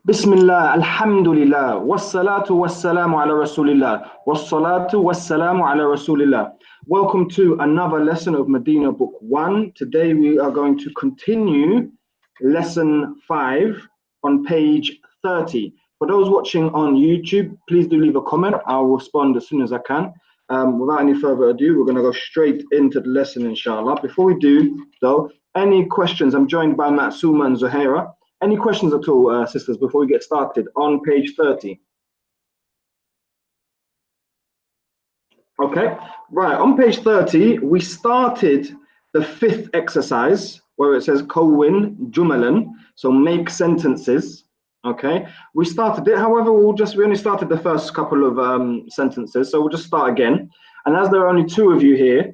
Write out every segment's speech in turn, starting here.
Bismillah, alhamdulillah, wassalatu wassalamu ala rasulillah, wassalatu wassalamu ala rasulillah. Welcome to another lesson of Madina Book 1. Today we are going to continue lesson 5 on page 30. For those watching on YouTube, please do leave a comment. I'll respond as soon as I can. Without any further ado, we're going to go straight into the lesson, inshallah. Before we do, though, any questions? I'm joined by Matsuma and Zuhaira. Any questions at all, sisters, before we get started on page 30? Okay, right, on page 30, we started the fifth exercise where it says Kowin Jumalan, so make sentences. Okay, we started it, however, we only started the first couple of sentences, so we'll just start again. And as there are only two of you here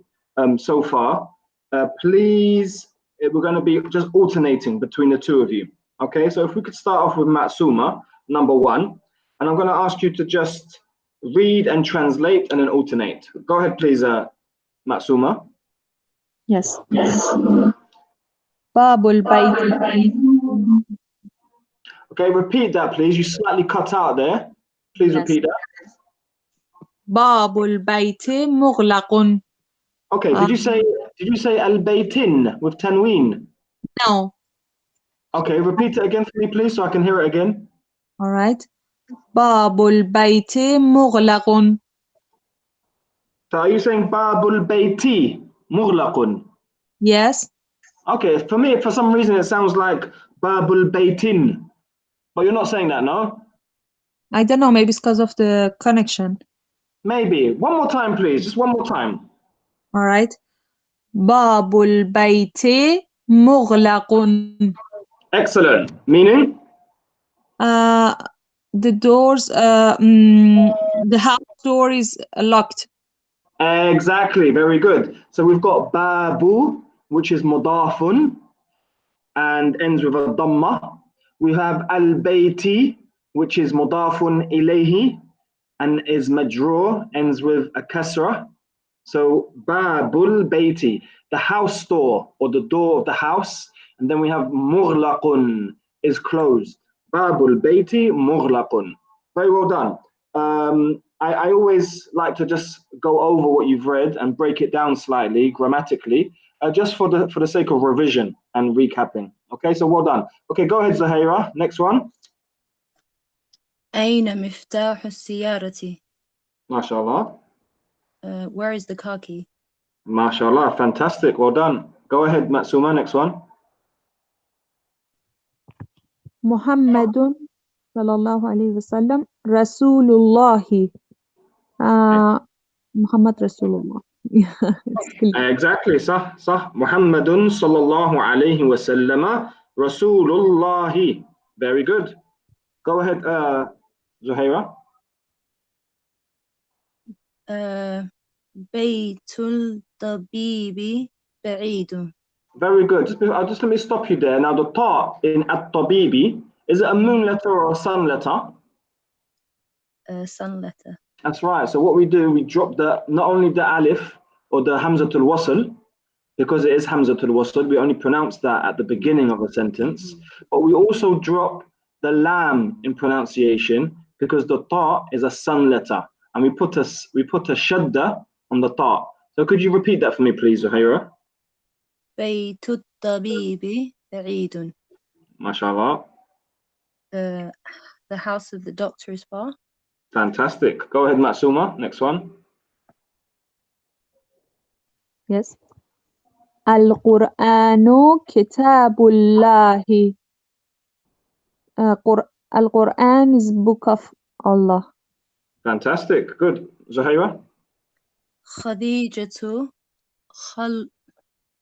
so far, please, we're going to be just alternating between the two of you. Okay, so if we could start off with Matsuma, number 1, and I'm going to ask you to just read and translate and then alternate. Go ahead, please, Matsuma. Yes. Babul Bayt. Okay, repeat that, please. You slightly cut out there. Please repeat that. Babul Bayti Mughlaqun. Okay, did you say al-baytin with tanween? No. Okay, repeat it again for me, please, so I can hear it again. All right. Babul Bayti Mughlaqun. So are you saying babul bayti mughlaqun? Yes. Okay, for me, for some reason, it sounds like babul baytin, but you're not saying that, no? I don't know, maybe it's because of the connection. Maybe. One more time, please. Just one more time. All right. Babul Bayti Mughlaqun. Excellent. Meaning? The doors, the house door is locked. Exactly. Very good. So we've got babu, which is mudafun and ends with a dhamma. We have al-bayti, which is mudafun ilayhi and is majroor, ends with a kasra. So babul bayti, the house door or the door of the house. And then we have mughlaqun, is closed. Babul bayti mughlaqun. Very well done. I always like to just go over what you've read and break it down slightly grammatically, just for the sake of revision and recapping. Okay, so well done. Okay, go ahead, Zuhaira. Next one. أين مفتاح السيارة? MashaAllah. Where is the car key? MashaAllah, fantastic. Well done. Go ahead, Matsuma. Next one. Muhammadun sallallahu alayhi wasallam Rasulullahi. Muhammad Rasulullah. Exactly, صح. Muhammadun sallallahu alayhi wa sallam Rasulullahi. Very good. Go ahead, Zuhaira. Baytul tabibi ba'id. Very good. Just let me stop you there. Now, the ta in at-tabibi, is it a moon letter or a sun letter? Sun letter. That's right. So what we do, we drop not only the alif or the hamzatul wasl, because it is hamzatul wasl, we only pronounce that at the beginning of a sentence, but we also drop the lam in pronunciation because the ta is a sun letter, and we put a shadda on the ta. So could you repeat that for me, please, Zuhaira? Baytul tabibi ba'id. MashaAllah. The house of the doctor is far. Fantastic. Go ahead, Matsuma. Next one. Yes. Al-Qur'anu Kitabullahi. Al-Qur'an is book of Allah. Fantastic. Good. Zuhaira? Khadijatu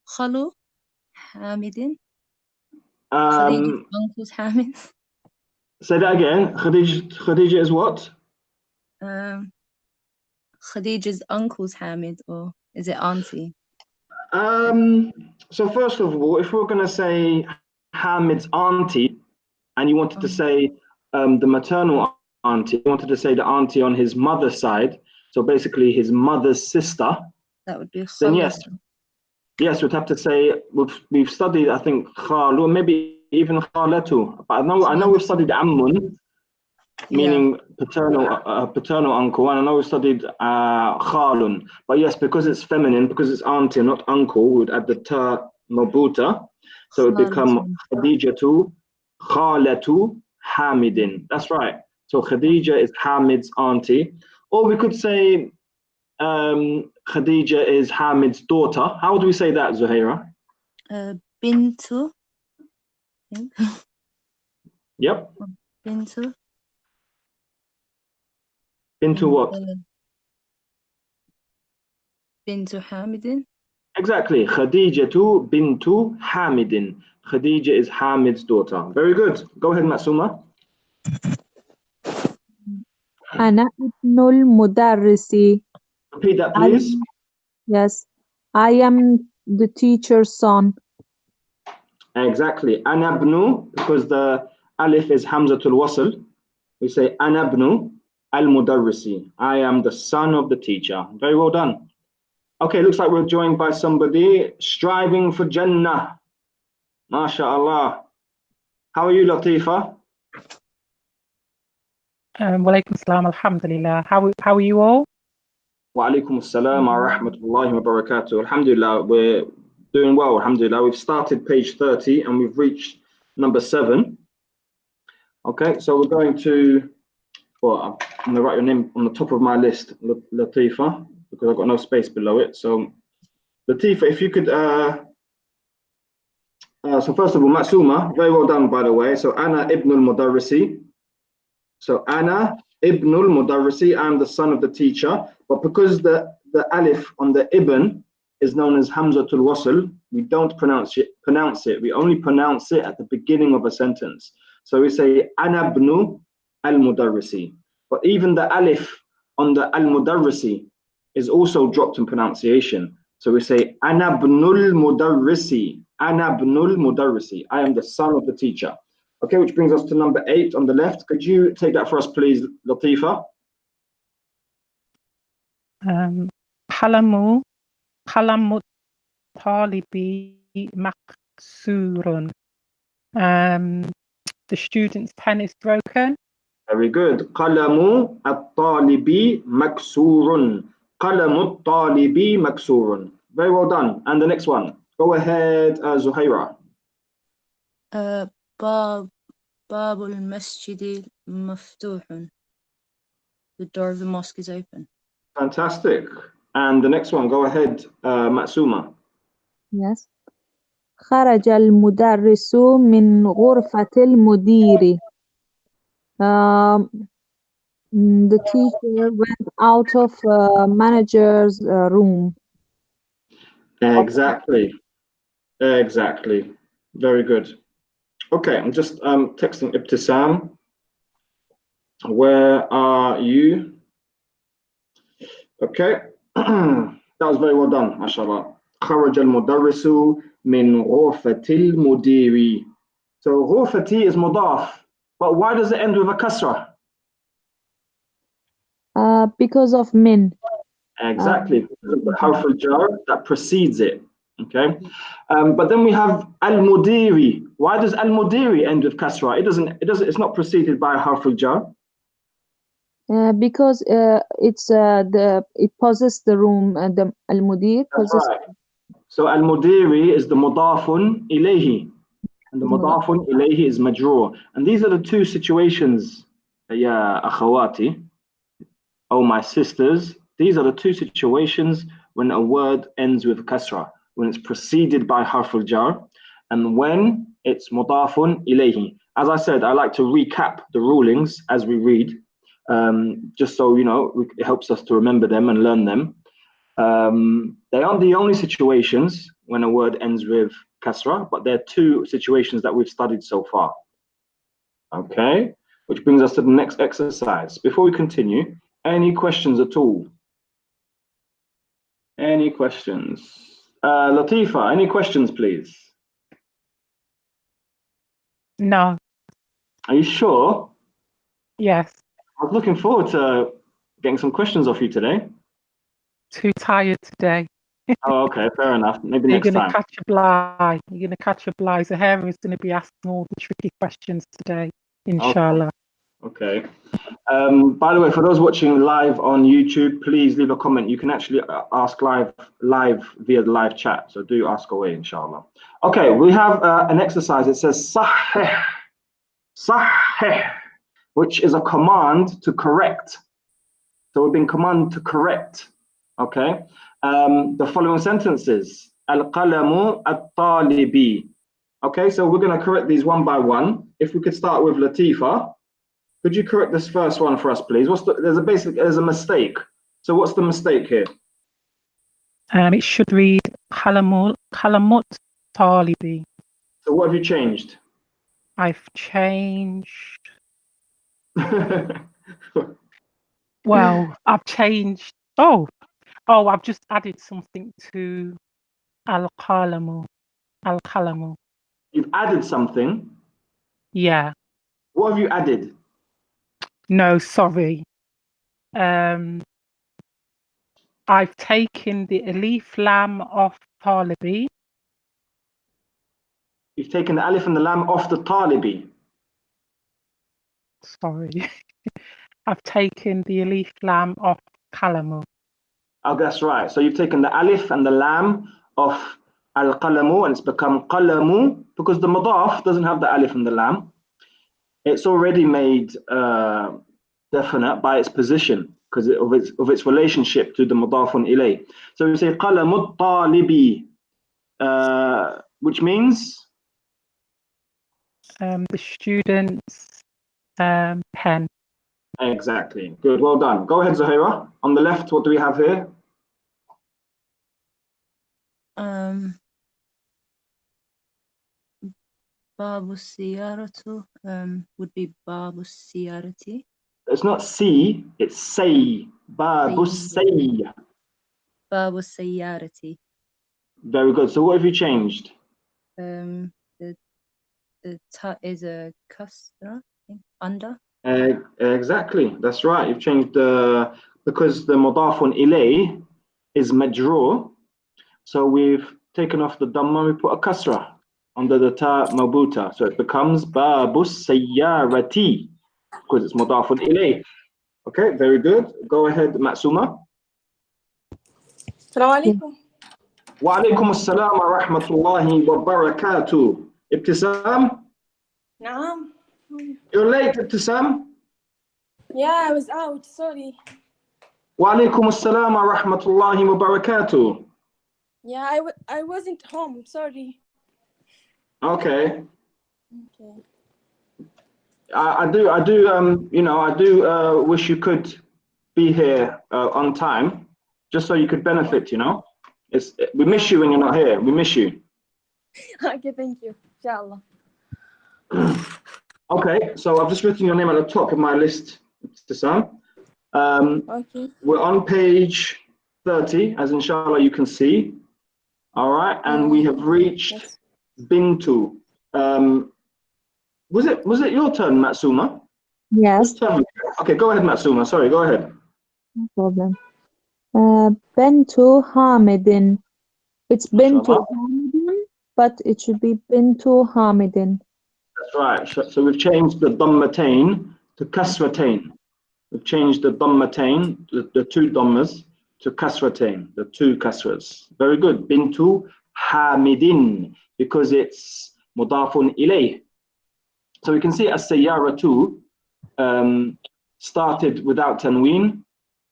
Khalu Hamidin. Khadija's uncle's Hamid. Say that again. Khadija is what? Khadija's uncle's Hamid, or is it auntie? So first of all, if we're going to say Hamid's auntie, and you wanted to say the maternal auntie, you wanted to say the auntie on his mother's side, so basically his mother's sister, that would be then yes, we'd have to say, we've studied, I think, Khalu, maybe even khalatu. But I know we've studied ammun, meaning paternal uncle, and I know we studied khalun. But yes, because it's feminine, because it's auntie, not uncle, we would add the ta mabuta, so it become Khadijatu khalatu Hamidin. That's right. So Khadija is Hamid's auntie, or we could say Khadija is Hamid's daughter. How would we say that, Zuhaira? Bintu. Yep. Bintu. Into what? Bintu Hamidin. Exactly. Khadijatu bintu Hamidin. Khadija is Hamid's daughter. Very good. Go ahead, Matsuma. أنا ابن المدرس. Repeat that, please. Yes, I am the teacher's son. Exactly. Anabnu, because the alif is Hamzatul Wasl. We say Anabnu al-Mudarrisi. I am the son of the teacher. Very well done. Okay, looks like we're joined by somebody striving for Jannah. MashaAllah. How are you, Latifa? Walaikum salam, alhamdulillah. How are you all? Wa alaikum assalam wa rahmatullahi wa barakatuh. Alhamdulillah, we're doing well, alhamdulillah. We've started page 30 and we've reached number 7. Okay, so we're going to, well, I'm going to write your name on the top of my list, Latifa, because I've got no space below it. So, Latifa, if you could, so first of all, Matsuma, very well done, by the way. So, Ana ibn al-Mudarrisi. So, Ana ibn al-Mudarrisi, I'm the son of the teacher. But because the alif on the ibn is known as Hamzatul Wasl, we don't pronounce it. We only pronounce it at the beginning of a sentence. So we say Ana ibn al-Mudarrisi. But even the alif on the al-Mudarrisi is also dropped in pronunciation. So we say Ana ibn al-Mudarrisi. Ana ibn al-Mudarrisi. I am the son of the teacher. Okay, which brings us to number 8 on the left. Could you take that for us, please, Latifa? Qalamu talibi maksurun. The student's pen is broken. Very good. Qalamu at-talibi maksurun. Qalamu at-talibi maksurun. Very well done. And the next one. Go ahead, Zuhaira. Babul Masjidi Maftuhun. The door of the mosque is open. Fantastic. And the next one. Go ahead, Matsuma. Yes. خرج المدرس من غرفة المدير. The teacher went out of manager's room. Exactly. Exactly. Very good. Okay, I'm just texting Ibtisam. Where are you? Okay. That was very well done, mashallah. خرج المدرس من غرفة المدير. So غرفتي is mudaf, but why does it end with a kasra? Because of min. Exactly, because of the harf al-jar that precedes it. Okay, but then we have al-mudiri. Why does al-mudiri end with kasra? It's not preceded by a harf al-jar. Because it possesses the room, the al-mudir possesses. Right. So al-mudiri is the mudafun ilayhi, and the mudafun ilayhi is majrur. And these are the two situations, ya akhawati, oh my sisters. These are the two situations when a word ends with kasra, when it's preceded by harf al-jar, and when it's mudafun ilayhi. As I said, I like to recap the rulings as we read, just so you know, it helps us to remember them and learn them. They aren't the only situations when a word ends with kasra, but there are two situations that we've studied so far. Okay, which brings us to the next exercise. Before we continue, any questions at all? Any questions? Latifa, any questions, please? No. Are you sure? Yes. I was looking forward to getting some questions off you today. Too tired today. Oh, okay, fair enough. Maybe You're next going to time. catch a fly. You're going to catch a fly. So Hera is going to be asking all the tricky questions today, inshallah. Okay. By the way, for those watching live on YouTube, please leave a comment. You can actually ask live via the live chat. So do ask away, inshallah. Okay, we have an exercise. It says sahih, sahih, which is a command to correct. So we've been commanded to correct. Okay. The following sentences: al-qalamu at-talibi. Okay, so we're going to correct these one by one. If we could start with Latifa. Could you correct this first one for us, please? There's a mistake. So what's the mistake here? It should read kalamut talibi. So what have you changed? I've changed. Well, I've changed. Oh, I've just added something to al-qalamu. Al-qalamu. You've added something. Yeah. What have you added? No, sorry. I've taken the alif lam off talibi. You've taken the alif and the lam off the talibi. Sorry. I've taken the alif lam off kalamu. Oh, that's right. So you've taken the alif and the lam off al-qalamu and it's become qalamu because the mudaf doesn't have the alif and the lam. It's already made definite by its position because of its relationship to the mudafun ilay. So we say qalamu talibi, which means The student's pen. exactly. Good, well done. Go ahead, Zahira. On the left, what do we have here? Babu siyaratu would be babu siyarati. It's not C, it's say. Babu say. Babu siyarati. Very good. So what have you changed? The ta is a kasra, I think, under. Exactly. That's right. You've changed because the mudafun ilay is majroor. So we've taken off the dhamma, we put a kasra under the ta mabuta. So it becomes babu sayyarati because it's mudafun ilay. Okay, very good. Go ahead, Matsuma. السلام عليكم. Wa alaikum assalam wa rahmatullahi wa barakatuh. Ibtisam? نعم. You're late, Ibtisam? Yeah, I was out. Sorry. Wa alaikum assalam wa rahmatullahi wa barakatuh. Yeah, I wasn't home. Sorry. Okay. Okay. I do wish you could be here on time, just so you could benefit, you know. We miss you when you're not here. We miss you. Okay, thank you. Inshallah. Okay, so I've just written your name at the top of my list, Sam. Okay. We're on page 30, as inshallah you can see. All right, and we have reached Bintu. Was it your turn, Matsuma? Yes, Whose turn? Okay, go ahead, Matsuma. Sorry, go ahead. no problem. Bintu Hamidin. It's Bintu Mashallah. Hamidin, but it should be Bintu Hamidin. That's right. So we've changed the dhammatain to kasratain. We've changed the dhammatain, the two dhammas, to kasratain, the two kasras. Very good. Bintu Hamidin, because it's mudafun ilayh. So we can see as-sayyaratu started without tanween.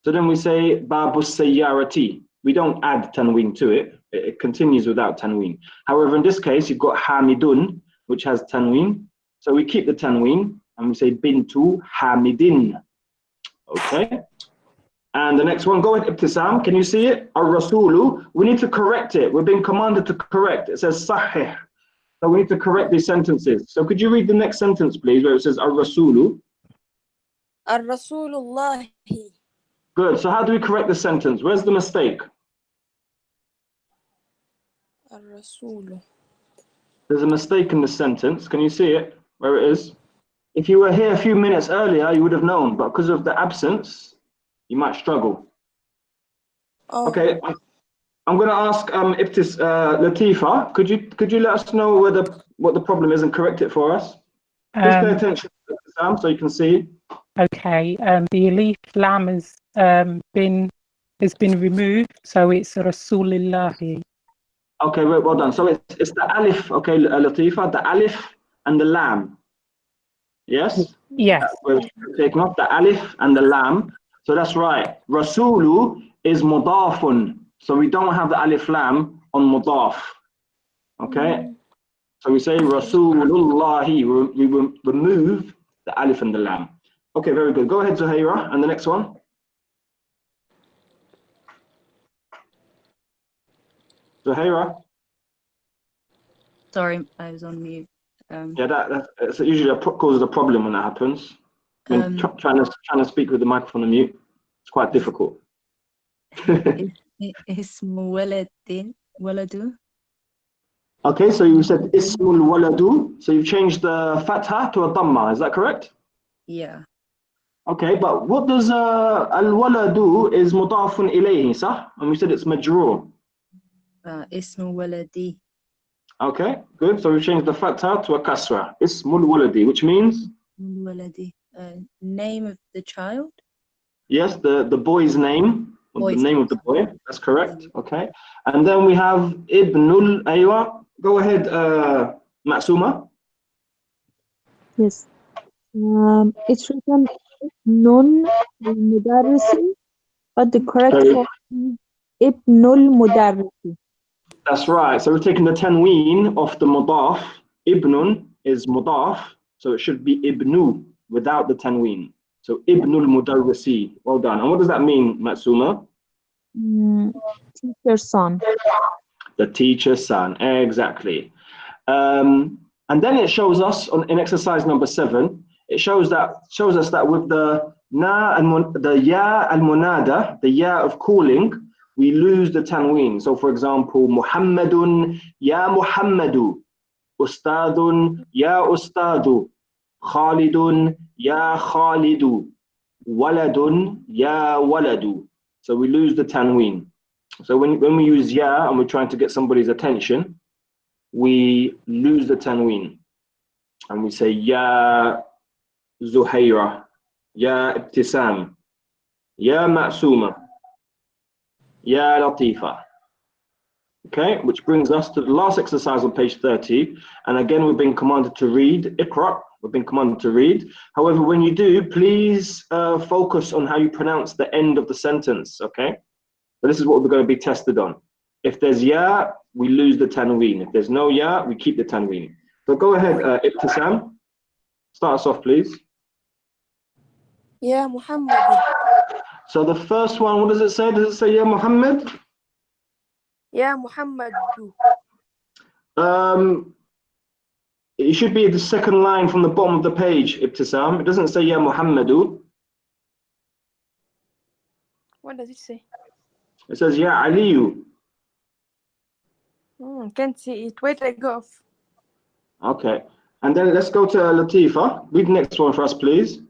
So then we say babu sayyarati. We don't add tanween to it. It continues without tanween. However, in this case, you've got hamidun, which has tanween. So we keep the tanween and we say bintu hamidin. Okay. And the next one, go ahead, Ibtisam. Can you see it? Ar-Rasulu. We need to correct it. We're being commanded to correct. It says sahih. So we need to correct these sentences. So could you read the next sentence, please, where it says Ar-Rasulu? Ar-Rasulullah. Good. So how do we correct the sentence? Where's the mistake? Ar-Rasul. There's a mistake in the sentence. Can you see it? Where it is? If you were here a few minutes earlier, you would have known, but because of the absence, you might struggle. Oh. Okay. I'm going to ask Latifa, could you let us know what the problem is and correct it for us? Please pay attention to Sam so you can see. Okay, the alif lam has been removed, so it's Rasulillahi. Okay, well done. So it's the alif, okay, Latifa, the alif and the lam. Yes? Yes. We're taking off the alif and the lam. So that's right. Rasulu is mudafun. So we don't have the alif lam on mudaf. Okay? So we say Rasulullahi. We remove the alif and the lam. Okay, very good. Go ahead, Zuhaira, and the next one. Zuhaira. Sorry, I was on mute. Yeah, that's usually causes a problem when that happens. When trying to speak with the microphone on mute, it's quite difficult. Ismu waladu. Okay, so you said ismul waladu, so you've changed the fatha to a dhamma, is that correct? Yeah. Okay, but what does al-waladu is mudafun ilayhi, sah? And we said it's majroor. Ismu waladi. Okay, good. So we've changed the fatha to a kasra. Ismul waladi, which means? Waladi. Name of the child? Yes, the boy's name, the name of the boy. That's correct. Okay. And then we have Ibnul Aywa. Go ahead, Matsuma. Yes. It's written Nun al-Mudarrisi, but the correct form is Ibnul Mudarrisi. That's right. So we're taking the tanween off the mudaf. Ibnun is mudaf, so it should be Ibnu without the tanween. So Ibnul Mudarrisi. Well done. And what does that mean, Matsuma? Teacher's son. The teacher's son. Exactly. And then it shows us in exercise number 7. It shows us that with the na and the ya al munada, the ya of calling, we lose the tanween. So for example, Muhammadun ya Muhammadu, Ustadun ya Ustadu, Khalidun ya Khalidu, Waladun ya Waladu. So we lose the tanween. So when we use ya and we're trying to get somebody's attention, we lose the tanween and we say ya Zuhaira, ya Ibtisam, ya Ma'suma, ya Latifa. Okay, which brings us to the last exercise on page 30. And again, we've been commanded to read Iqra. We've been commanded to read. However, when you do, please focus on how you pronounce the end of the sentence. Okay, so this is what we're going to be tested on. If there's ya, we lose the tanween. If there's no ya, we keep the tanween. So go ahead, Ibtisam. Start us off, please. Ya Muhammad. So the first one, what does it say? Does it say ya Muhammad? Ya Muhammad. It should be the second line from the bottom of the page, Ibtisam. It doesn't say ya Muhammadu. What does it say? It says ya Aliyu. Can't see it. Wait, I go off. Okay. And then let's go to Latifa. Read the next one for us, please.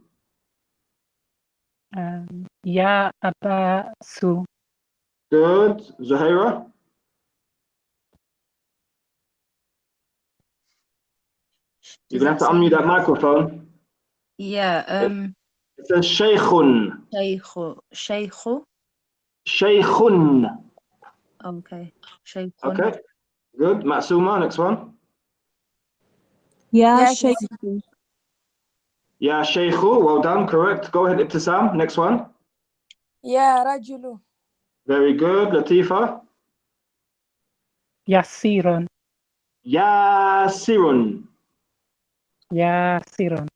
Ya Abasu. Good. Zuhaira. You're going to have to unmute that microphone. Yeah. It says Shaykhun. Shaykhu. Shaykhun. Okay. Shaykhun. Okay. Good. Matsuma, next one. Ya Ya Shaykh. Ya Shaykhu. Well done. Correct. Go ahead, Ibtisam. Next one. Ya Rajulu. Very good. Latifa. Yasirun. Yasirun. Yasirun.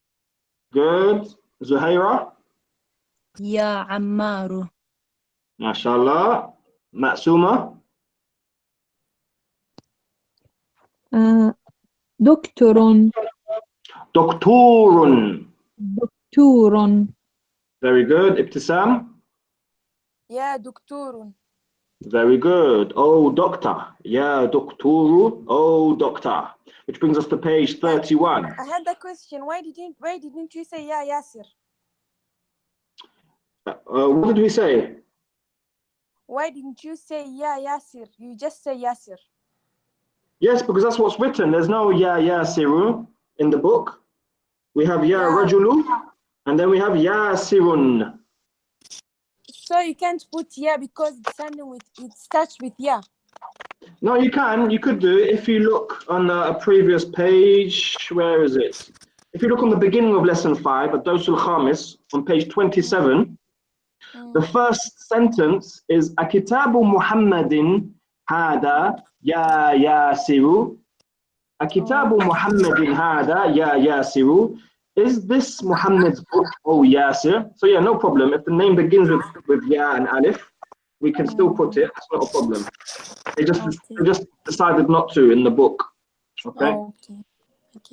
Good. Zuhaira. Ya Ammaru. MashaAllah. Matsuma. Doktorun. Doktorun. Doktorun. Very good. Ibtisam. Ya Doktorun. Very good. Oh, doctor. Ya doktoru. Oh, doctor. Which brings us to page 31. I had a question. Why didn't you say Ya Yasir? What did we say? Why didn't you say Ya Yasir? You just say Yasir. Yes, because that's what's written. There's no Ya Yasiru in the book. We have Ya Yeah. Rajulu, and then we have Yasirun. So you can't put Ya because it starts with Ya. No, you can. You could do it if you look on a previous page. Where is it? If you look on the beginning of lesson 5, at Dosul Khamis, on page 27, the first sentence is Akitabu Muhammadin Hada Ya Yasiru. Akitabu Muhammadin Hada Ya Yasiru. Is this Muhammad's book, oh Yasir? So yeah, no problem. If the name begins with Ya and Alif, we can still put it. That's not a problem. They just decided not to in the book. Okay? Okay.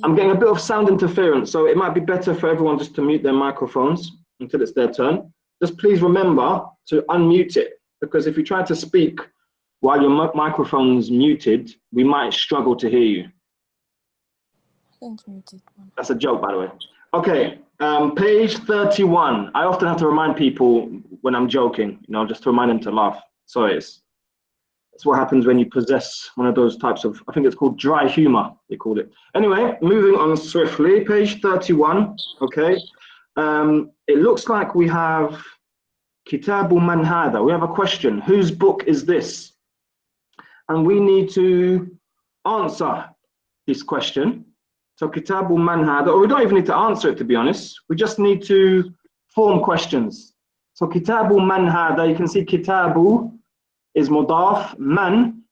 I'm getting a bit of sound interference, so it might be better for everyone just to mute their microphones until it's their turn. Just please remember to unmute it, because if you try to speak while your microphone's muted, we might struggle to hear you. That's a joke, by the way. Okay, page 31. I often have to remind people when I'm joking, just to remind them to laugh. Sorry, it's what happens when you possess one of those types of, I think it's called dry humor, they called it. Anyway, moving on swiftly, page 31, okay. It looks like we have Kitabu Man Hada. We have a question. Whose book is this? And we need to answer this question. So Kitabu Man Hada, or we don't even need to answer it, to be honest. We just need to form questions. So Kitabu Man Hada, you can see Kitabu is mudaf, man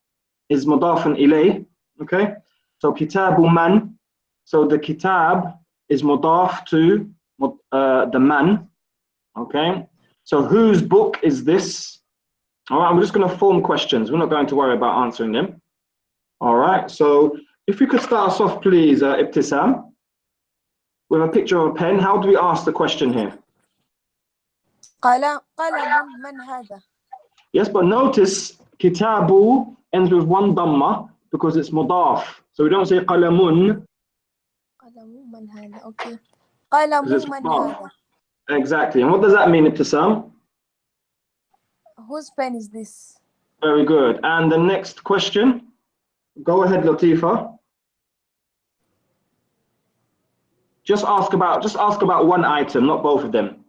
is mudafun ilay, okay? So Kitabu Man, so the kitab is mudaf to the man, okay? So whose book is this? All right, we're just going to form questions. We're not going to worry about answering them. All right, so if you could start us off, please, Ibtisam, with a picture of a pen. How do we ask the question here? قلم من هذا? Yes, but notice Kitabu ends with one dhamma because it's mudaf. So we don't say qalamun. قلم من هذا. Okay. قلم من هذا. Exactly. And what does that mean, Ibtisam? Whose pen is this? Very good. And the next question. Go ahead, Latifa. Just ask about one item, not both of them.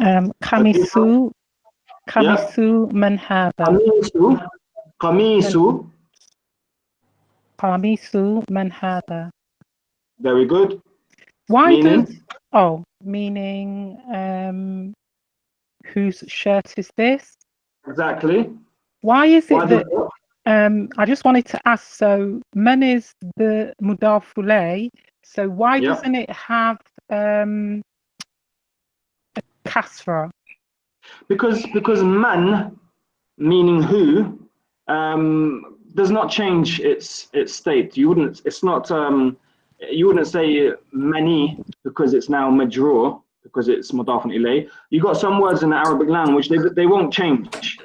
Kamisu man hada. Qamisu man hada. Very good. Why meaning? Meaning whose shirt is this? Exactly. Why is it that I just wanted to ask, so man is the mudaf ilayh, so why doesn't it have a kasra? Because man, meaning who, does not change its state. You wouldn't say mani because it's now majrur, because it's mudafun ilayh. You got some words in the Arabic language, they won't change.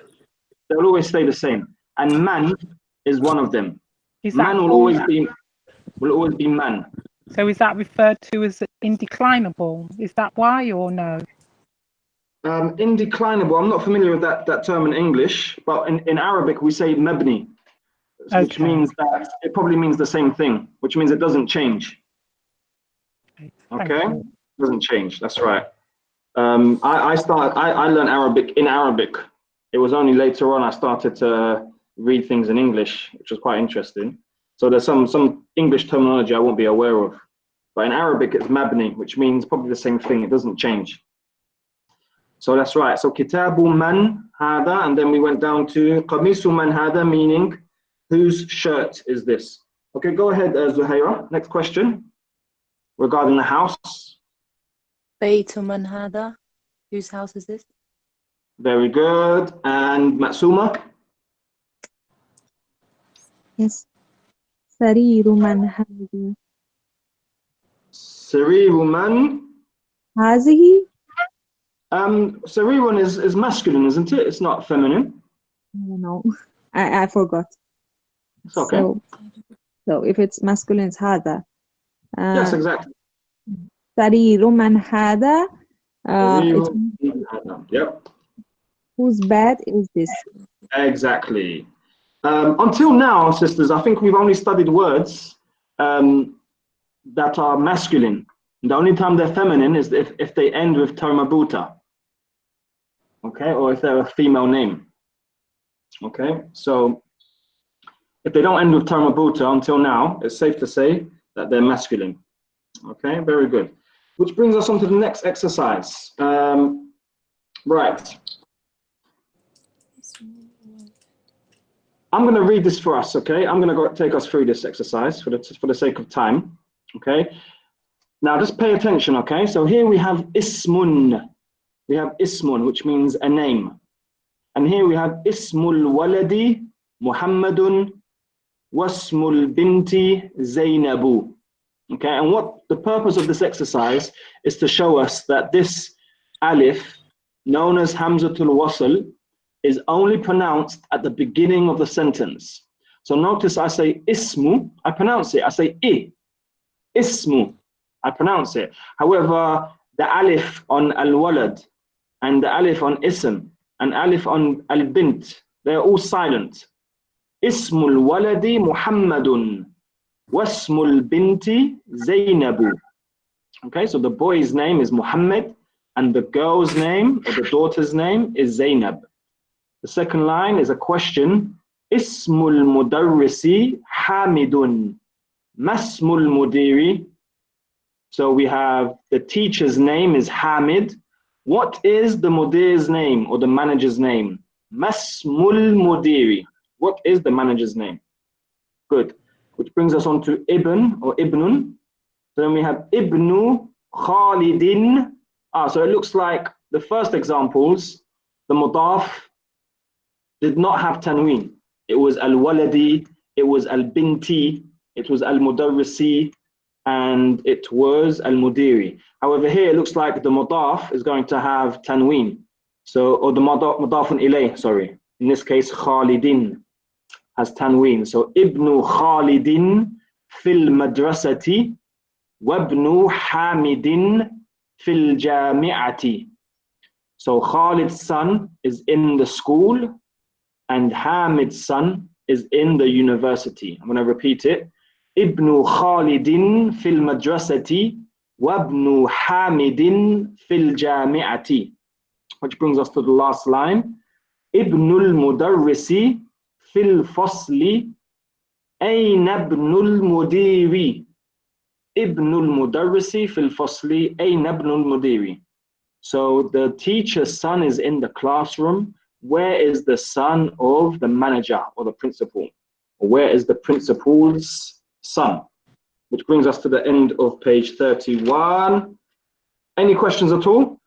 They'll always stay the same. And man is one of them. Man will always be man. So is that referred to as indeclinable? Is that why or no? Indeclinable, I'm not familiar with that term in English, but in Arabic we say mabni, which means that it probably means the same thing, which means it doesn't change. Okay? It doesn't change, that's right. I learned Arabic in Arabic. It was only later on I started to read things in English, which was quite interesting. So there's some English terminology I won't be aware of. But in Arabic it's mabni, which means probably the same thing, it doesn't change. So that's right. So Kitabu man hada, and then we went down to Qamisu man hada, meaning whose shirt is this? Okay, go ahead, Zuhaira. Next question regarding the house. Baytu man hada. Whose house is this? Very good. And Matsuma? Yes. Sariru man hazihi. Sariru man? Hazihi? Sarirun is masculine, isn't it? It's not feminine. No, I forgot. It's okay. So if it's masculine, it's hada. Yes, exactly. Sariru man hada It, Yep, whose bed is this? exactly. Until now, sisters, I think we've only studied words that are masculine. The only time they're feminine is if they end with termabuta, okay, or if they're a female name. Okay, so if they don't end with termabuta until now, it's safe to say that they're masculine. Okay, very good. Which brings us on to the next exercise. Right. I'm going to read this for us, okay? I'm going to take us through this exercise for the sake of time, okay? Now, just pay attention, okay? So here we have ismun. We have ismun, which means a name. And here we have ismul waladi Muhammadun wasmul binti Zainabu. Okay, and what the purpose of this exercise is to show us that this alif, known as Hamzatul Wasl, is only pronounced at the beginning of the sentence. So notice I say ismu, I pronounce it. I say ismu, I pronounce it. However, the alif on al-walad and the alif on ism and alif on al-bint, they're all silent. Ismul waladi Muhammadun wasmul binti Zainabu. Okay, so the boy's name is Muhammad and the girl's name or the daughter's name is Zainab. The second line is a question. Ismul mudarrisi Hamidun. Masmul mudiri. So we have the teacher's name is Hamid. What is the mudir's name or the manager's name? Masmul mudiri. What is the manager's name? Good. Which brings us on to Ibn or Ibnun. So then we have Ibnu Khalidin. So it looks like the first examples, the mudaf did not have tanween. It was al-waladi, it was al-binti, it was al-mudarrisi, and it was al-mudiri. However, here it looks like the mudaf is going to have tanween. So, or the mudafun ilayh, sorry. In this case, Khalidin has tanween. So, Ibnu Khalidin fil madrasati wabnu Hamidin fil jami'ati. So, Khalid's son is in the school and Hamid's son is in the university. I'm going to repeat it. Ibnu Khalidin fil madrasati wabnu Hamidin fil jami'ati. Which brings us to the last line. Ibnul mudarrisi fil fasli ayna ibnul mudiri. Ibnul mudarrisi fil fasli ayna ibnul mudiri. So the teacher's son is in the classroom. Where is the son of the manager or the principal? Or where is the principal's son? Which brings us to the end of page 31. Any questions at all?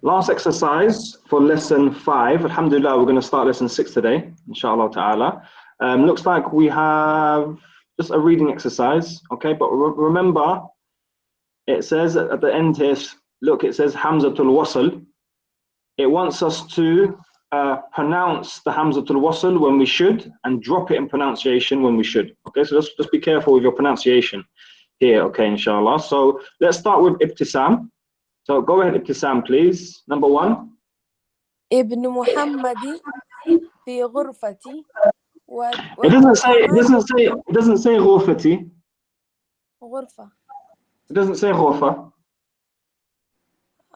Last exercise for lesson 5. Alhamdulillah, we're going to start lesson 6 today, inshallah ta'ala. Looks like we have just a reading exercise, okay? But remember, it says at the end here, look, it says Hamzatul Wasl. It wants us to pronounce the Hamzatul Wasl when we should and drop it in pronunciation when we should. Okay, so just be careful with your pronunciation here, okay, inshallah. So let's start with Ibtisam. So go ahead, Ibtisam, please. Number 1. Ibn Muhammadi fi ghurfati. It doesn't say ghurfati. غرفة. It doesn't say ghurfa.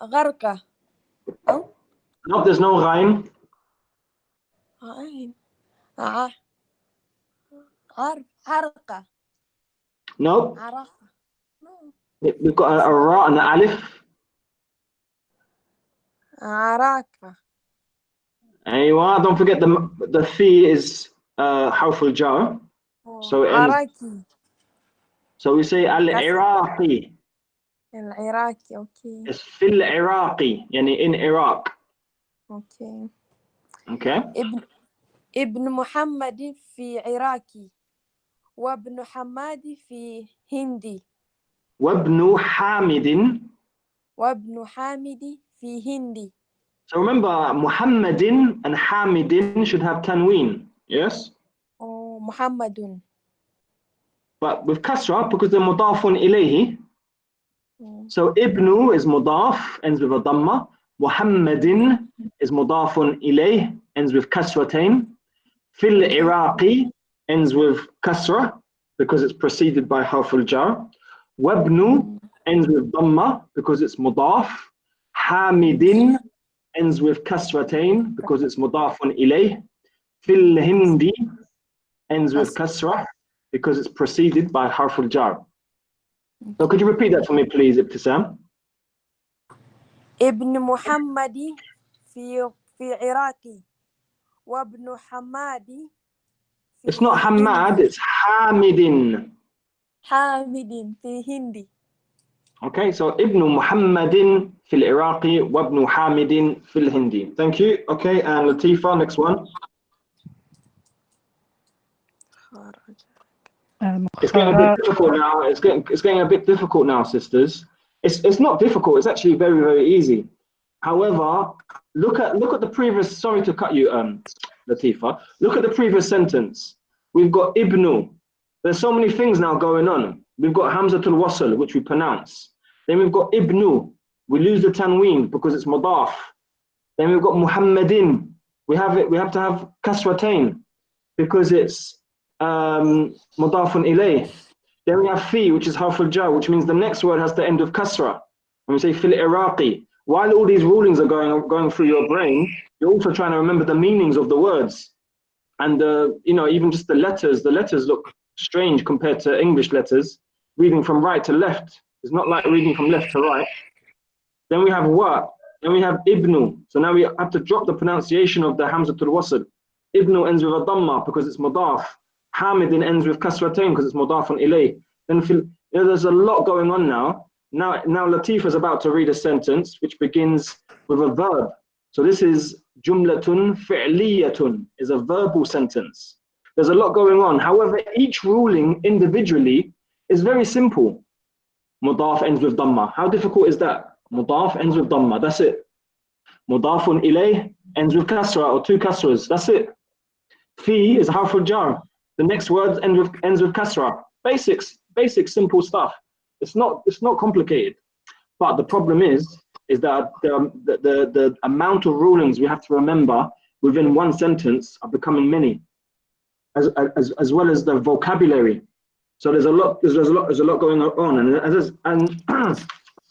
غرقة. أو No, there's no ghain. عين. عرقة. No. عرقة. We've got a ra and an alif. عراقة. Aywa, don't forget the fi is harf al-jar. So it ends. عراقي. So we say al-Iraqi. العراقي. Okay. It's fil Iraqi, yani in Iraq. Okay. Okay. ابن محمد في عراقي وابن حمادي في هندي وابن حامد. وابن حامد في هندي. So remember, Muhammadin and Hamidin should have tanween, yes? Oh, Muhammadun. But with kasra, because they're mudafun ilayhi, So Ibnu is mudaf, ends with a dhamma. Muhammadin is mudafun ilayh, ends with kasratain. Fil Iraqi ends with kasra because it's preceded by harf al-jar. Wabnu ends with dhamma because it's mudaf. Hamidin ends with kasratain because it's mudafun ilayh. Fil Hindi ends with kasra because it's preceded by harf al-jar. So could you repeat that for me, please, Ibtisam? ابن محمد في عراقي وابن حمادي في It's not Hamad, it's Hamidin. حامد في هندي. Okay, so Ibn Muhammadin fil Iraqi wa Ibn Hamidin fil Hindi. Thank you. Okay, and Latifa, next one. It's getting a bit difficult now. It's getting a bit difficult now, sisters. It's not difficult. It's actually very, very easy. However, look at the previous. Sorry to cut you, Latifa. Look at the previous sentence. We've got Ibnu. There's so many things now going on. We've got Hamzatul Wasl, which we pronounce. Then we've got Ibnu. We lose the tanween because it's mudaf. Then we've got Muhammadin. We have to have kasratain because it's mudafun ilayh. Then we have fi, which is harf al-jar, which means the next word has to end with kasra. And we say fil Iraqi. While all these rulings are going through your brain, you're also trying to remember the meanings of the words. And even just the letters look strange compared to English letters. Reading from right to left is not like reading from left to right. Then we have wa. Then we have ibnu. So now we have to drop the pronunciation of the hamzatul wasl. Ibnu ends with a dhamma because it's mudaf. Hamidin ends with kasratain because it's mudafun ilayh. Then there's a lot going on now. Now Latif is about to read a sentence which begins with a verb. So this is jumlatun fi'liyatun, is a verbal sentence. There's a lot going on. However, each ruling individually is very simple. Mudaf ends with dhamma. How difficult is that? Mudaf ends with dhamma. That's it. Mudafun ilayh ends with kasra or two kasras. That's it. Fi is harf al-jar. The next word ends with kasra. Basic simple stuff. It's not complicated. But the problem is that the amount of rulings we have to remember within one sentence are becoming many, as well as the vocabulary. So there's a lot going on, and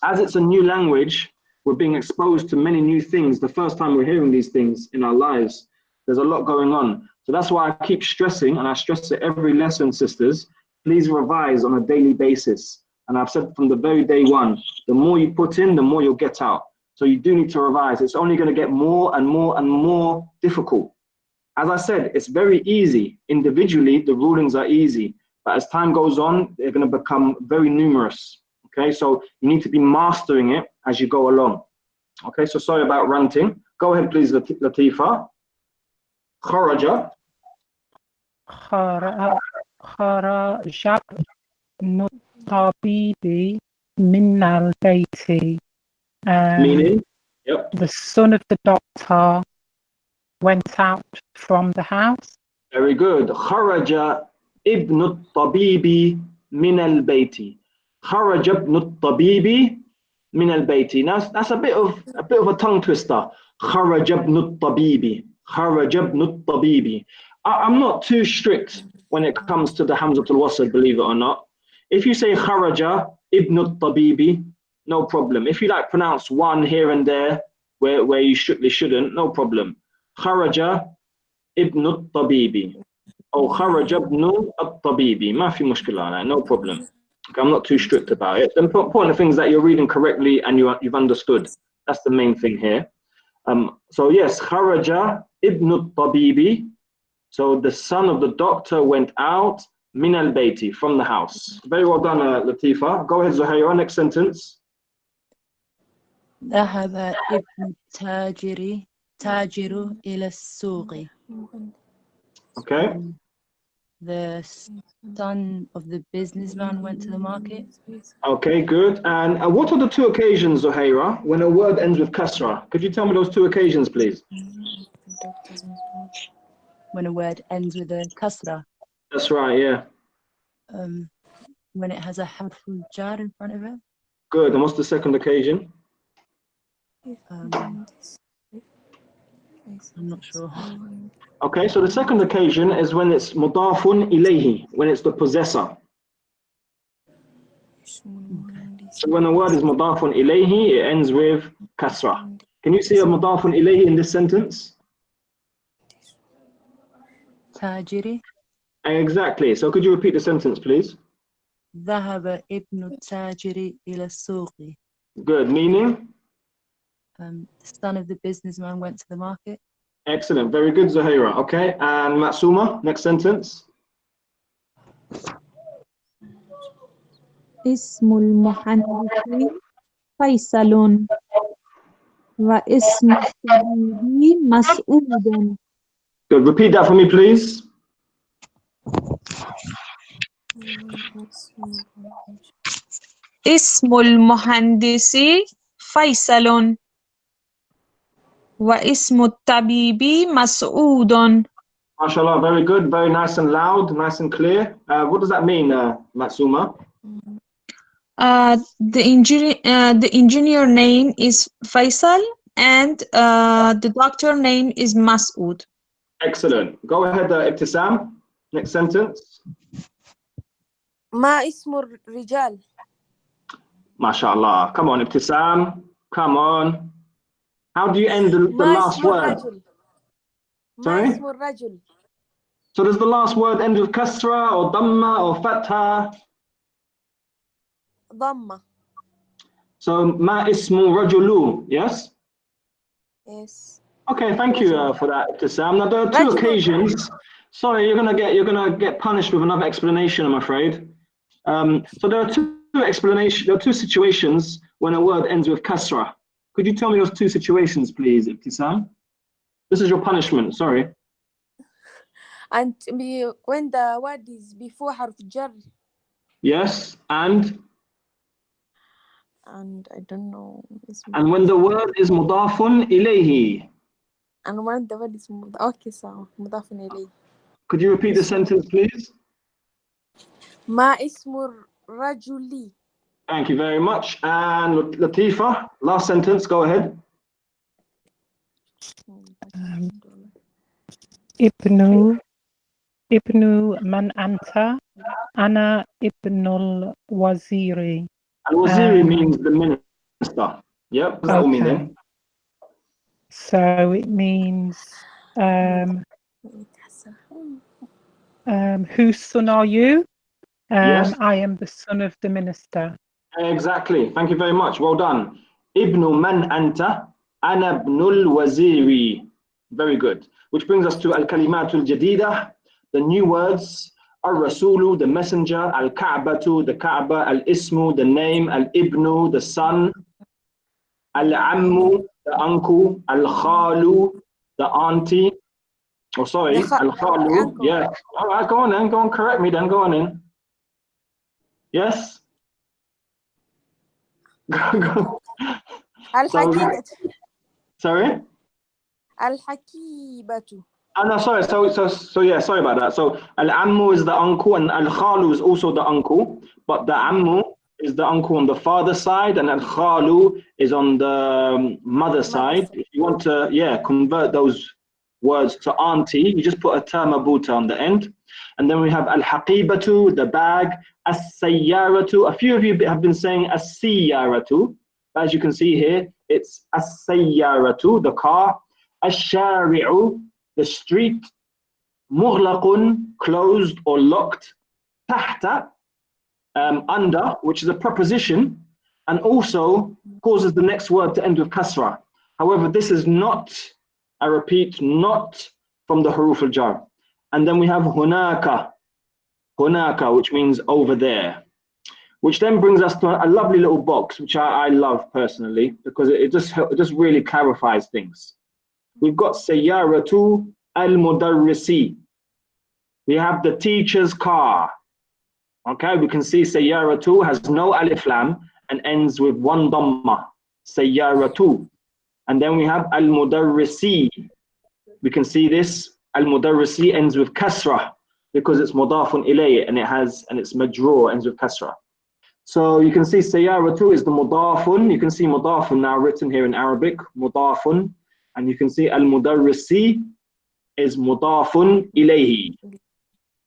as it's a new language, we're being exposed to many new things. The first time we're hearing these things in our lives, there's a lot going on. So that's why I keep stressing, and I stress it every lesson, sisters. Please revise on a daily basis. And I've said from the very day one, the more you put in, the more you'll get out. So you do need to revise. It's only going to get more and more and more difficult. As I said, it's very easy. Individually, the rulings are easy. But as time goes on, they're going to become very numerous. Okay, so you need to be mastering it as you go along. Okay, so sorry about ranting. Go ahead, please, Latifa. Kharaja. Kharajat nutabibi min al-bayti. Meaning? Yep. The son of the doctor went out from the house. Very good. Kharaja ibn al-tabibi min al-bayti. Kharaja ibn al-tabibi min al-bayti. Now that's a bit of a tongue twister. Kharaja ibn al-tabibi. Kharaja ibn al-tabibi. I'm not too strict when it comes to the hamzatul wasl, believe it or not. If you say kharaja ibn al-tabibi, no problem. If you pronounce one here and there where you strictly shouldn't, no problem. Kharaja ibn al-tabibi. Or kharaja ibn al-tabibi. Ma fi mushkila, no problem. Okay, I'm not too strict about it. The important thing is that you're reading correctly and you've understood. That's the main thing here. So yes, kharaja ibn al-tabibi. So the son of the doctor went out min al-bayti, from the house. Very well done, Latifa. Go ahead, Zuhaira, next sentence. ذهب ابن تاجر إلى السوق. Okay. The son of the businessman went to the market. Okay, good. And what are the two occasions, Zuhaira, when a word ends with kasra? Could you tell me those two occasions, please? When a word ends with a kasra. That's right, yeah. When it has a harful jar in front of it. Good. And what's the second occasion? I'm not sure. Okay, so the second occasion is when it's mudafun ilayhi, when it's the possessor. So when the word is mudafun ilayhi, it ends with kasra. Can you see a mudafun ilayhi in this sentence? تاجري. Exactly. So could you repeat the sentence, please? ذهب ابن التاجر إلى السوق. Good. Meaning? The son of the businessman went to the market. Excellent. Very good, Zahira. Okay. And Matsuma, next sentence. اسم المهندس فيصل واسم الطبيب مسعود. Good. Repeat that for me, please. اسم المهندس فيصل واسم الطبيب مسعود. MashaAllah, very good, very nice and loud, nice and clear. What does that mean, Matsuma? The engineer name is Faisal and the doctor name is Mas'ud. Excellent. Go ahead, Ibtisam. Next sentence. ما اسم الرجال. MashaAllah. Come on, Ibtisam. Come on. How do you end the last word? Sorry? ما اسم الرجل. So does the last word end with kasra or damma or fatha? ضمة. So ma ismu rajulu, yes? Yes. Okay, thank you for that, Ibtisam. Now there are two occasions. Sorry, you're gonna get punished with another explanation, I'm afraid. So there are two situations when a word ends with kasra. Could you tell me those two situations, please, Ibtisam? This is your punishment. Sorry. And when the word is before حرف jar. Yes, and I don't know. And when the word is mudafun ilayhi. And when the word is okay, so مضاف إليه. Could you repeat the sentence, please? ما اسم الرجل. Thank you very much. And Latifa, last sentence, go ahead. Ibnu man anta, ana ibnul waziri. Al-waziri means the minister. Yep, that will mean then. So it means whose son are you? Yes. I am the son of the minister. Exactly. Thank you very much. Well done. Ibnu man anta, ana ibnul waziri. Very good. Which brings us to al-kalimatul jadida, the new words. Al-rasulu, the messenger. Al-ka'batu, the Kaaba. Al-ismu, the name. Al-ibnu, the son. Al-ammu, the uncle. Al-khalu, the auntie. Oh, sorry. Al-khalu. Yeah. All right, go on then. Go on, correct me then. Go on in. Yes? الحكيبة. Sorry? الحكيبة. Oh, no, sorry. So yeah, sorry about that. So al-ammu is the uncle and al-khalu is also the uncle, but the ammu is the uncle on the father side and al-khalu is on the mother side. If you want to, convert those words to auntie, you just put a ta mabuta on the end. And then we have al-haqibatu, the bag, as-sayyaratu. A few of you have been saying as-sayyaratu. As you can see here, it's as-sayyaratu, the car. Ash-shari'u, the street. Mughlaqun, closed or locked. Tahta, under, which is a preposition, and also causes the next word to end with kasra. However, this is not, I repeat, not from the huruf al-jar. And then we have hunaka, which means over there. Which then brings us to a lovely little box, which I love personally, because it just really clarifies things. We've got sayyaratu al-mudarrisi. We have the teacher's car. Okay, we can see sayyaratu has no alif lam and ends with one dhamma. Sayyaratu. And then we have al-mudarrisi. We can see this. Al-mudarrisi ends with kasra because it's mudafun ilayh and it's majroor, ends with kasra. So you can see Sayyaratu is the mudafun. You can see mudafun now written here in Arabic, mudafun. And you can see al-mudarrisi is mudafun ilayhi.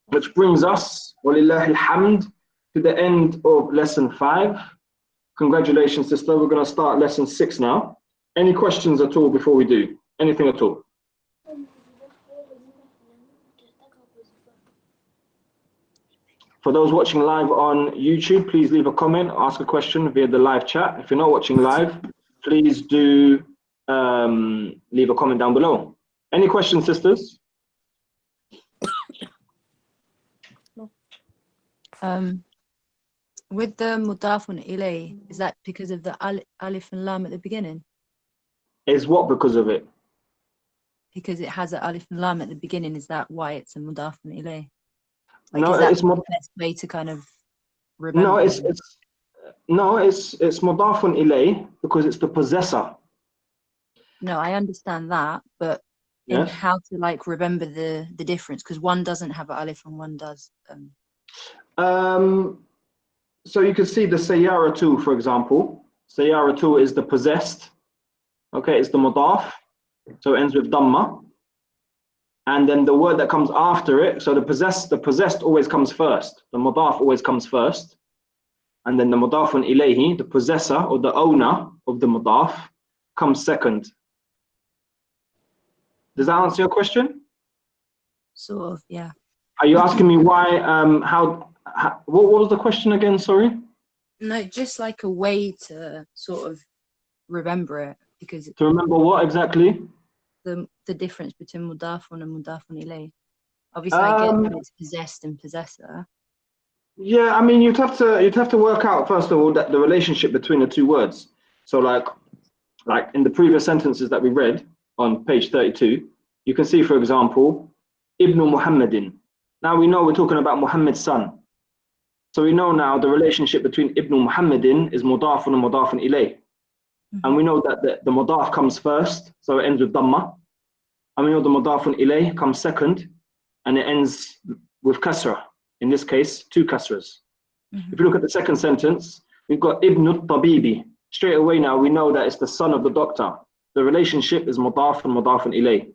Which brings us, walillahi alhamd, to the end of lesson 5. Congratulations, sister. We're going to start lesson 6 now. Any questions at all before we do? Anything at all? For those watching live on YouTube, please leave a comment, ask a question via the live chat. If you're not watching live, please do leave a comment down below. Any questions, sisters? With the mudafun ilay, is that because of the alif and lam at the beginning? Is what because of it? Because it has an alif and lam at the beginning, is that why it's a mudafun ilay? Like, No, is that it's the best way to kind of remember? No, it's mudafun ilay because it's the possessor. No, I understand that, but in how to like remember the difference, because one doesn't have an alif and one does. So you can see the Sayyaratu, for example. Sayyaratu is the possessed. Okay, it's the mudaf. So it ends with dhamma. And then the word that comes after it, so the possessed always comes first. The mudaf always comes first. And then the mudafun ilayhi, the possessor or the owner of the mudaf, comes second. Does that answer your question? Sort of, yeah. Are you asking me why, what was the question again, sorry? No, just like a way to sort of remember it, because To remember what exactly? The difference between mudafun and mudafun ilay. Obviously, I get that it's possessed and possessor. Yeah, I mean, you'd have to work out first of all that the relationship between the two words. So like in the previous sentences that we read on page 32, you can see, for example, Ibn Muhammadin. Now we know we're talking about Muhammad's son. So we know now the relationship between Ibn Muhammadin is mudafun and mudafun ilay. And we know that the mudaf comes first, so it ends with dhamma. And we know the mudafun ilay comes second, and it ends with kasra. In this case, 2 kasras. If you look at the second sentence, we've got Ibn al-Tabibi. Straight away now, we know that it's the son of the doctor. The relationship is mudaf and mudafun ilay.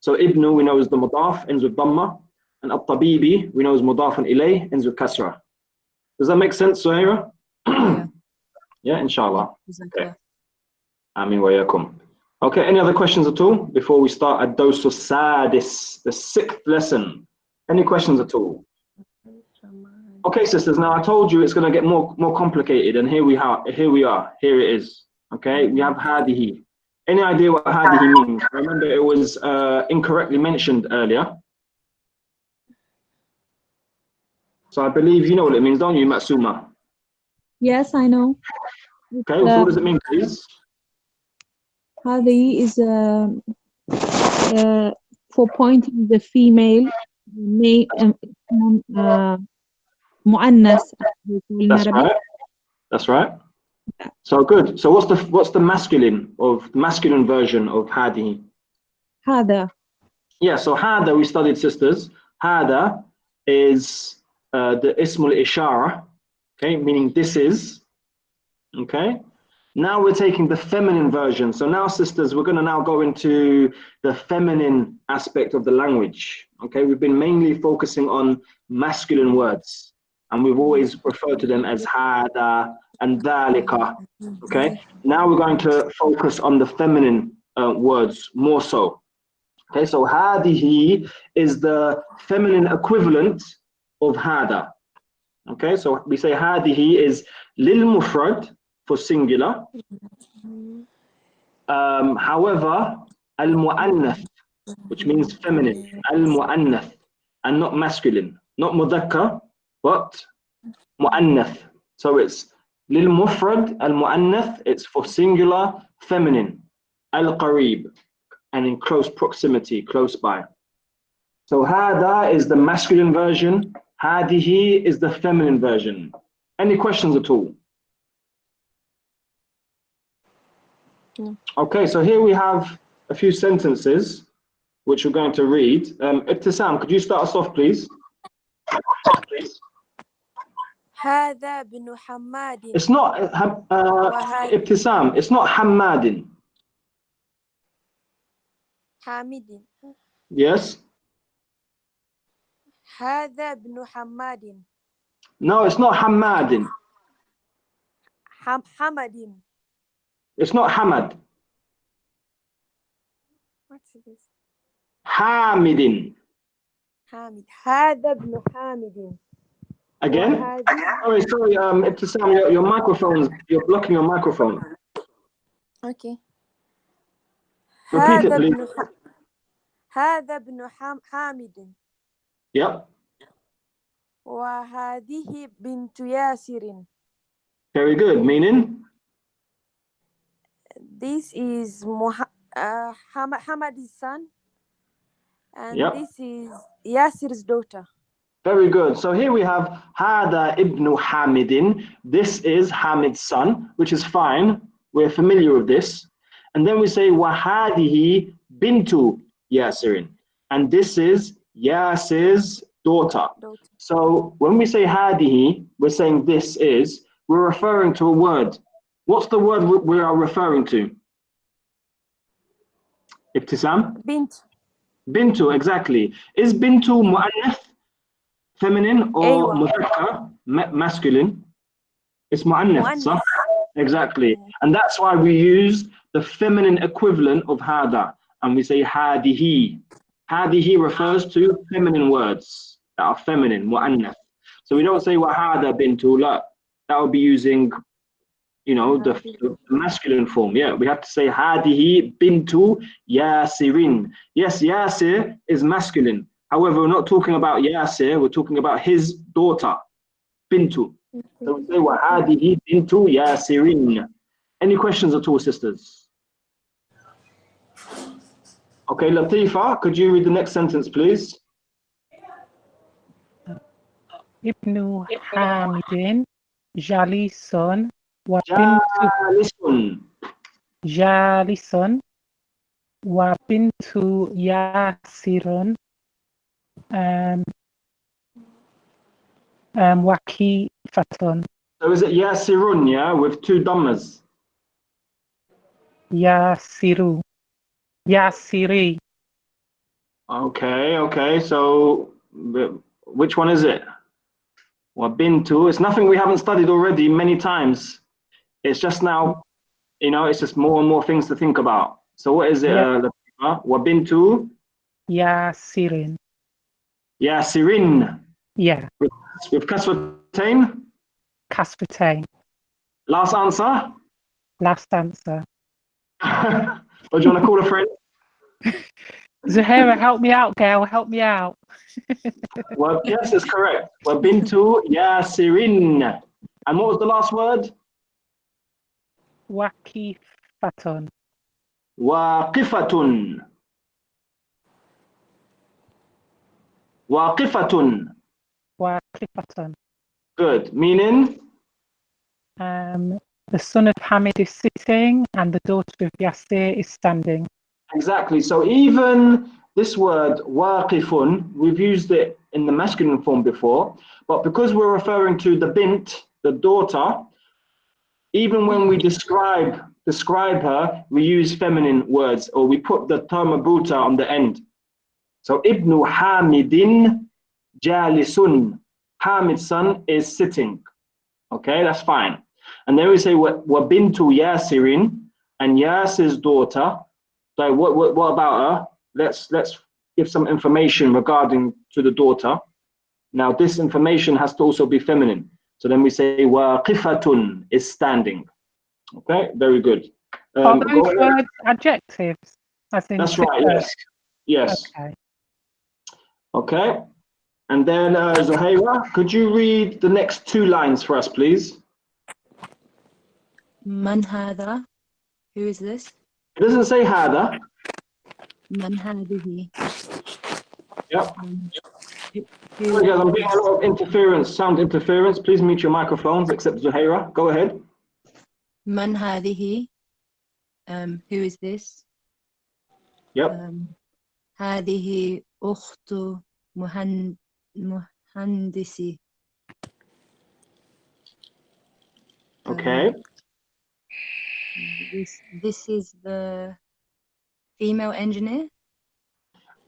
So Ibn, we know is the mudaf, ends with dhamma. And al-Tabibi, we know is mudafun ilay, ends with kasra. Does that make sense, Suhaira? Yeah, inshallah. Okay. Amin wa yakum. Okay, any other questions at all before we start ad-dawsu sadis, the 6th lesson? Any questions at all? Okay, sisters, now I told you it's going to get more complicated, and here we are, here it is. Okay, we have hadihi. Any idea what hadihi means? Remember, it was incorrectly mentioned earlier. So I believe you know what it means, don't you, Matsuma? Yes, I know. Okay, so what does it mean, please? Hadi is for pointing the female mu'annas. That's right. That's right. So good. So what's the masculine version of hadi? Hada. Yeah. So hada we studied, sisters. Hada is the ismul ishara. Okay, meaning this is. Okay. Now we're taking the feminine version. So now, sisters, we're going to now go into the feminine aspect of the language. Okay, we've been mainly focusing on masculine words, and we've always referred to them as hada and dhalika. Okay, now we're going to focus on the feminine words more so. Okay, so hadihi is the feminine equivalent of hada. Okay, so we say hadihi is lil mufrad for singular. However, al-mu'annath, which means feminine, al-mu'annath, and not masculine, not mudhakkar, but mu'annath. So it's lil mufrad, al-mu'annath, it's for singular, feminine, al-qareeb, and in close proximity, close by. So hada is the masculine version, hadihi is the feminine version. Any questions at all? Okay, so here we have a few sentences which we're going to read. Ibtisam, could you start us off, please? هذا ابن حماد. It's not Ibtisam. It's not Hammadin. حامد. Yes. هذا ابن حماد. No, it's not Hammadin. حمد. It's not Hamad. What's this? Hamidin. حامد. هذا ابن حامد. Again? وهذه. Sorry, Ibtisam, your microphone's, you're blocking your microphone. Okay. Repeat it, please. هذا ابن حامد. Yep. وهذه بنت ياسر. Very good. Meaning? This is Hamad's son. And Yep. this is Yasir's daughter. Very good. So here we have Hada ibn Hamidin. This is Hamid's son, which is fine. We're familiar with this. And then we say Wahadihi bintu Yasirin. And this is Yasir's daughter. So when we say Hadihi, we're saying this is, we're referring to a word. What's the word we are referring to? Ibtisam? Bint. Bintu, exactly. Is bintu mu'annath, feminine, or mudhakkar, masculine? It's mu'annath, so exactly. And that's why we use the feminine equivalent of hada, and we say hadihi. Hadihi refers to feminine words that are feminine, mu'annath. So we don't say wahada bintu la. That would be using, you know, the masculine form. Yeah, we have to say hadihi bintu Yasirin. Yes, Yasir is masculine. However, we're not talking about Yasir, we're talking about his daughter, bintu. So we say wahadihi bintu Yasirin. Any questions at all, sisters? Okay, Latifa, could you read the next sentence, please? Ibn Hamidin Jalison wa bintu Yasirun Waqifatun. So is it Yasirun, yeah, with two dhammas? Yasiru. Yasiri. Okay, so which one is it? Wa bintu, it's nothing we haven't studied already many times. It's just now, you know, it's just more and more things to think about. So what is it? Wa bintu? Yasirin. Yasirin. Yeah. With kasratain? Kasratain. Last answer? Last answer. Or do you want to call a friend? Zahira, help me out, girl. Help me out. Well, yes, it's correct. Wa bintu Yasirin. And what was the last word? Waqifatun. Waqifatun. Waqifatun. Waqifatun. Good. Meaning? The son of Hamid is sitting and the daughter of Yasir is standing. Exactly. So even this word waqifun, we've used it in the masculine form before, but because we're referring to the bint, the daughter, even when we describe her, we use feminine words, or we put the term marbuta on the end. So Ibn Hamidin Jalisun. Hamid's son is sitting. Okay, that's fine. And then we say wa bintu Yasirin, and Yasir's daughter. So what about her? Let's give some information regarding to the daughter. Now this information has to also be feminine. So then we say waqifatun is standing. Okay, very good. Are those words adjectives? That's right. Yes. Yes. Okay. And then Zuhaira, could you read the next two lines for us, please? Man hada? Who is this? It doesn't say hada. Man hadihi? Yep. Sorry guys, I'm getting a lot of interference, sound interference. Please mute your microphones, except Zuhaira. Go ahead. Man hadihi? Who is this? Yep. Hadihi ukhtu muhandisi. Okay. This is the female engineer.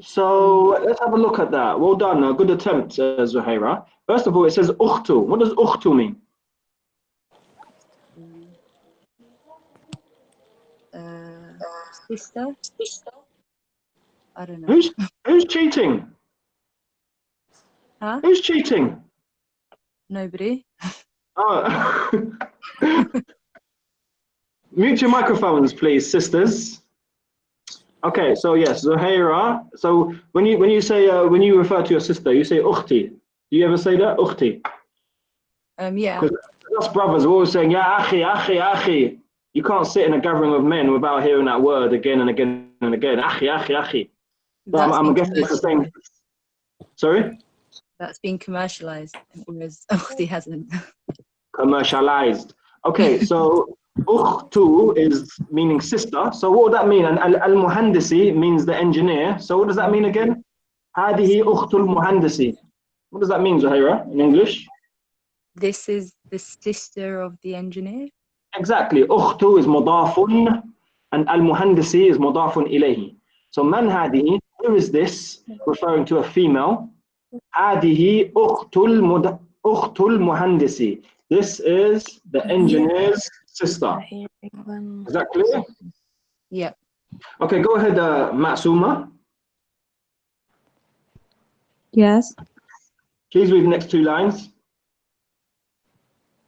So let's have a look at that. Well done. A good attempt, Zuhaira. First of all, it says ukhtu. What does ukhtu mean? Sister. I don't know. Who's cheating? Huh? Who's cheating? Nobody. Oh. Mute your microphones, please, sisters. Okay, so yes, Zuhaira. So when you say when you refer to your sister, you say ukhti. Do you ever say that, ukhti? Yeah. Because us brothers are always saying, yeah, akhi, akhi, akhi. You can't sit in a gathering of men without hearing that word again and again and again. Akhi, akhi, akhi. So I'm guessing it's the same. Sorry? That's been commercialized, whereas Ukhti hasn't. Commercialized. Okay, so ukhtu is meaning sister. So what would that mean? And al-muhandisi means the engineer. So what does that mean again? Hadihi ukhtul muhandisi. What does that mean, Zuhaira, in English? This is the sister of the engineer. Exactly. Ukhtu is mudafun and al-muhandisi is mudafun ilayhi. So man hadihi, who is this? Referring to a female. Hadihi ukhtul muhandisi. This is the engineer's sister. Is that clear? Yeah. Okay, go ahead, Ma'suma. Yes. Please read the next two lines.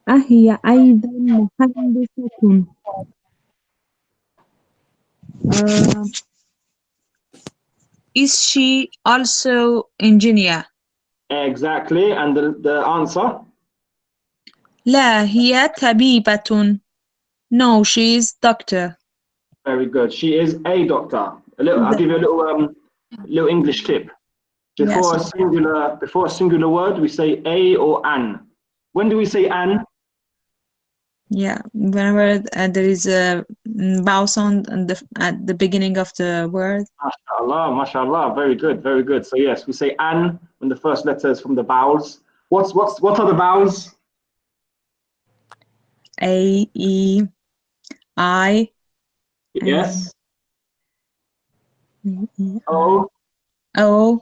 أهي أيضا مهندسة. Is she also engineer? Exactly, and the answer? لا هي طبيبة. No, she is doctor. Very good. She is a doctor. I'll give you a little English tip. Before a singular word, we say a or an. When do we say an? Yeah, whenever there is a vowel sound at the beginning of the word. MashaAllah, mashallah. Very good, very good. So yes, we say an when the first letter is from the vowels. What are the vowels? A, E, I. Yes. O. O.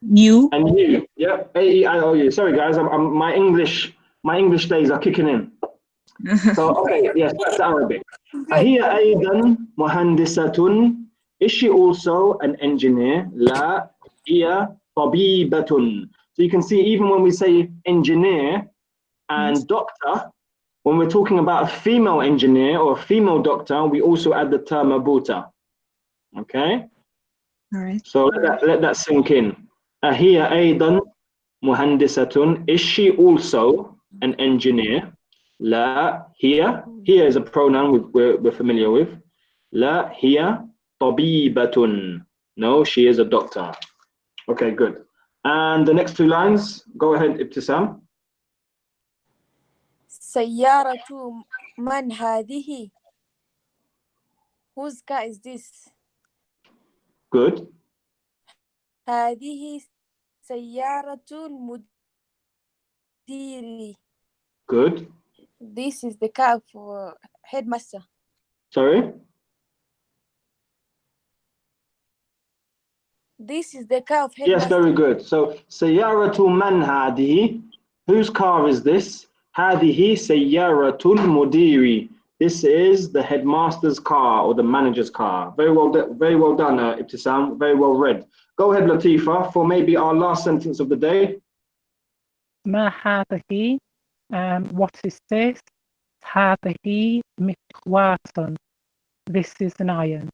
U. And U. Yep. A, E, I, O, U. Sorry guys, my English days are kicking in. So okay, yes, that's Arabic. هي أيضا مهندسة. Is she also an engineer? لا هي طبيبة. So you can see even when we say engineer and doctor, when we're talking about a female engineer or a female doctor, we also add the term abuta. Okay? All right. So let that sink in. هي أيضا مهندسة. Is she also an engineer? لا هي. Here is a pronoun we're familiar with. لا هي طبيبة. No, she is a doctor. Okay, good. And the next two lines, go ahead, Ibtisam. سيارة من هذه? Whose car is this? Good. هذه سيارة المدير. Good. This is the car for headmaster. Sorry? This is the car of headmaster. Yes, very good. So, سيارة من هذه? Whose car is this? هذه سيارة المدير. This is the headmaster's car or the manager's car. Very well done, Ibtisam. Very well read. Go ahead, Latifa, for maybe our last sentence of the day. ما هذه? What is this? هذه مقواس. This is an iron.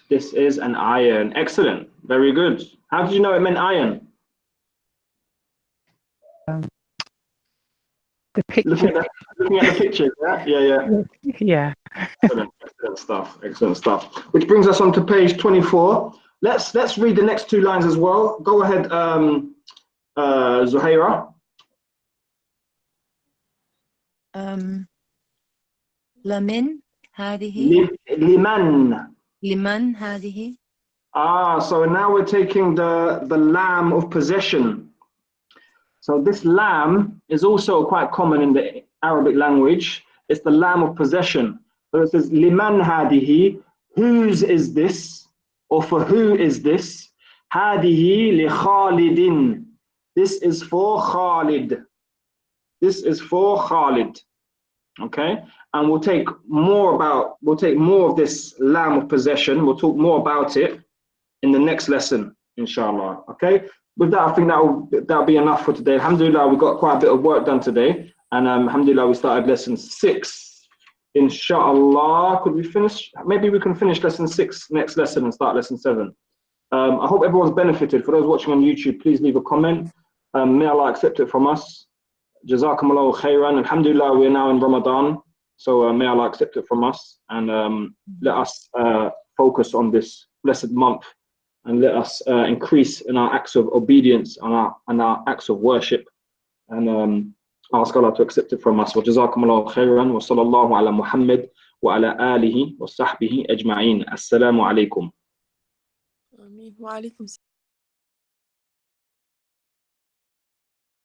This is an iron. Excellent. Very good. How did you know it meant iron? The picture. Looking at the picture, yeah? Yeah. Excellent stuff. Excellent stuff. Which brings us on to page 24. Let's read the next two lines as well. Go ahead, Zuhaira. لمن هذه؟ لمن هذه؟ So now we're taking the lam of possession. So this lam is also quite common in the Arabic language. It's the lam of possession. So it says, liman hadihi, whose is this? Or for who is this? Hadihi li Khalidin. This is for Khalid. This is for Khalid. Okay? And we'll take more of this lam of possession. We'll talk more about it in the next lesson, inshallah. Okay? With that, I think that'll be enough for today. Alhamdulillah, we got quite a bit of work done today. And alhamdulillah, we started lesson 6. Inshallah, could we finish? Maybe we can finish lesson 6 next lesson and start lesson 7. I hope everyone's benefited. For those watching on YouTube, please leave a comment. May Allah accept it from us. Jazakumullahu khairan. Alhamdulillah, we're now in Ramadan. So may Allah accept it from us. And let us focus on this blessed month. And let us increase in our acts of obedience and our acts of worship. And ask Allah to accept it from us. Wa jazakumullahu khairan. Wa sallallahu ala Muhammad wa ala alihi wa sahbihi ajma'in. Assalamu alaikum. Wa alaikum